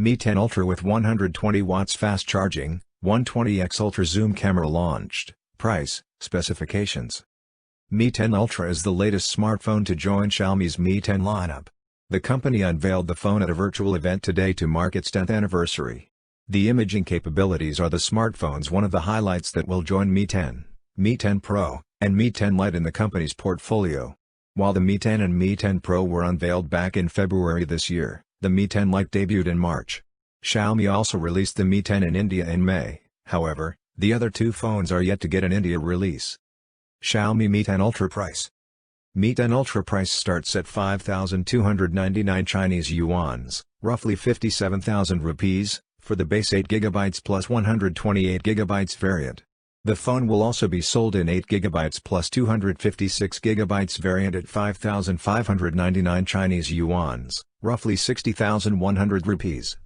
Mi 10 Ultra with 120 watts fast charging, 120x ultra zoom camera launched. Price, specifications. Mi 10 Ultra is the latest smartphone to join Xiaomi's Mi 10 lineup. The company unveiled the phone at a virtual event today to mark its 10th anniversary. The imaging capabilities are the smartphone's one of the highlights that will join Mi 10, Mi 10 Pro, and Mi 10 Lite in the company's portfolio. While the Mi 10 and Mi 10 Pro were unveiled back in February this year, the Mi 10 Lite debuted in March. Xiaomi also released the Mi 10 in India in May, however, the other two phones are yet to get an India release. Xiaomi Mi 10 Ultra price. Mi 10 Ultra price starts at 5,299 Chinese yuans, roughly 57,000 rupees, for the base 8GB plus 128GB variant. The phone will also be sold in 8GB plus 256GB variant at 5,599 Chinese yuans, roughly 60,100 rupees.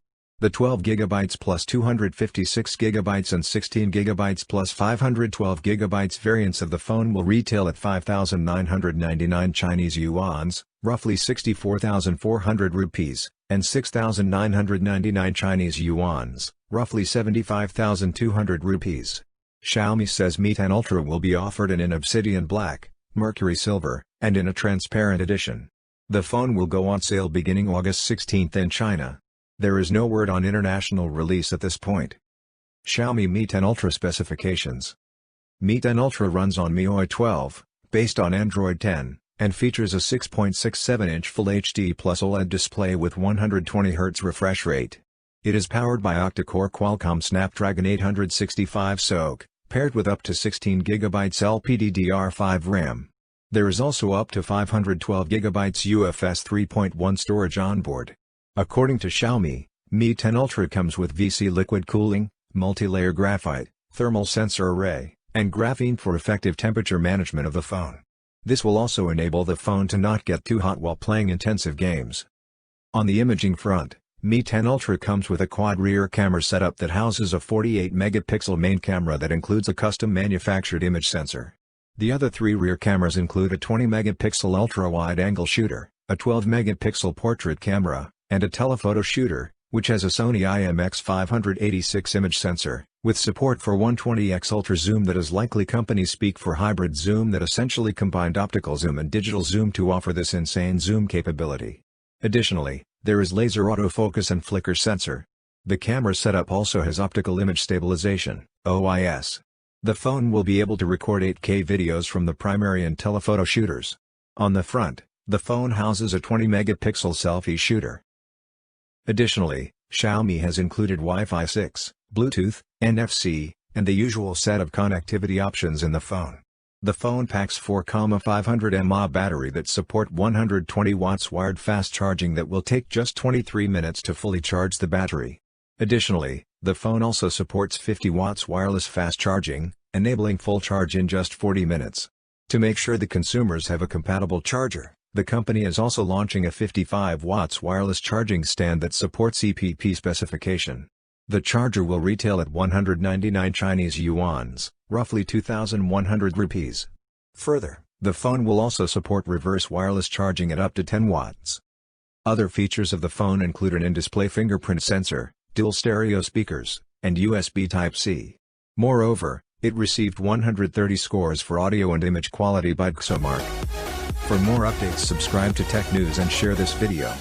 The 12GB plus 256GB and 16GB plus 512GB variants of the phone will retail at 5,999 Chinese yuans, roughly 64,400 rupees, and 6,999 Chinese yuans, roughly 75,200 rupees. Xiaomi says Mi 10 Ultra will be offered in obsidian black, mercury silver, and in a transparent edition. The phone will go on sale beginning August 16 in China. There is no word on international release at this point. Xiaomi Mi 10 Ultra specifications. Mi 10 Ultra runs on MIUI 12, based on Android 10, and features a 6.67-inch Full HD Plus OLED display with 120Hz refresh rate. It is powered by octa-core Qualcomm Snapdragon 865 SoC, paired with up to 16GB LPDDR5 RAM. There is also up to 512GB UFS 3.1 storage onboard. According to Xiaomi, Mi 10 Ultra comes with VC liquid cooling, multi-layer graphite, thermal sensor array, and graphene for effective temperature management of the phone. This will also enable the phone to not get too hot while playing intensive games. On the imaging front, Mi 10 Ultra comes with a quad rear camera setup that houses a 48-megapixel main camera that includes a custom-manufactured image sensor. The other three rear cameras include a 20-megapixel ultra-wide-angle shooter, a 12-megapixel portrait camera, and a telephoto shooter, which has a Sony IMX586 image sensor, with support for 120x ultra zoom that is likely companies speak for hybrid zoom that essentially combined optical zoom and digital zoom to offer this insane zoom capability. Additionally, there is laser autofocus and flicker sensor. The camera setup also has optical image stabilization, OIS. The phone will be able to record 8K videos from the primary and telephoto shooters. On the front, the phone houses a 20-megapixel selfie shooter. Additionally, Xiaomi has included Wi-Fi 6, Bluetooth, NFC, and the usual set of connectivity options in the phone. The phone packs 4,500 mAh battery that support 120 watts wired fast charging that will take just 23 minutes to fully charge the battery. Additionally, the phone also supports 50 watts wireless fast charging, enabling full charge in just 40 minutes. To make sure the consumers have a compatible charger, the company is also launching a 55 watts wireless charging stand that supports EPP specification. The charger will retail at 199 Chinese yuans, roughly 2,100 rupees. Further, the phone will also support reverse wireless charging at up to 10 watts. Other features of the phone include an in-display fingerprint sensor, dual stereo speakers, and USB Type-C. Moreover, it received 130 scores for audio and image quality by DxOMark. For more updates, subscribe to Tech News and share this video.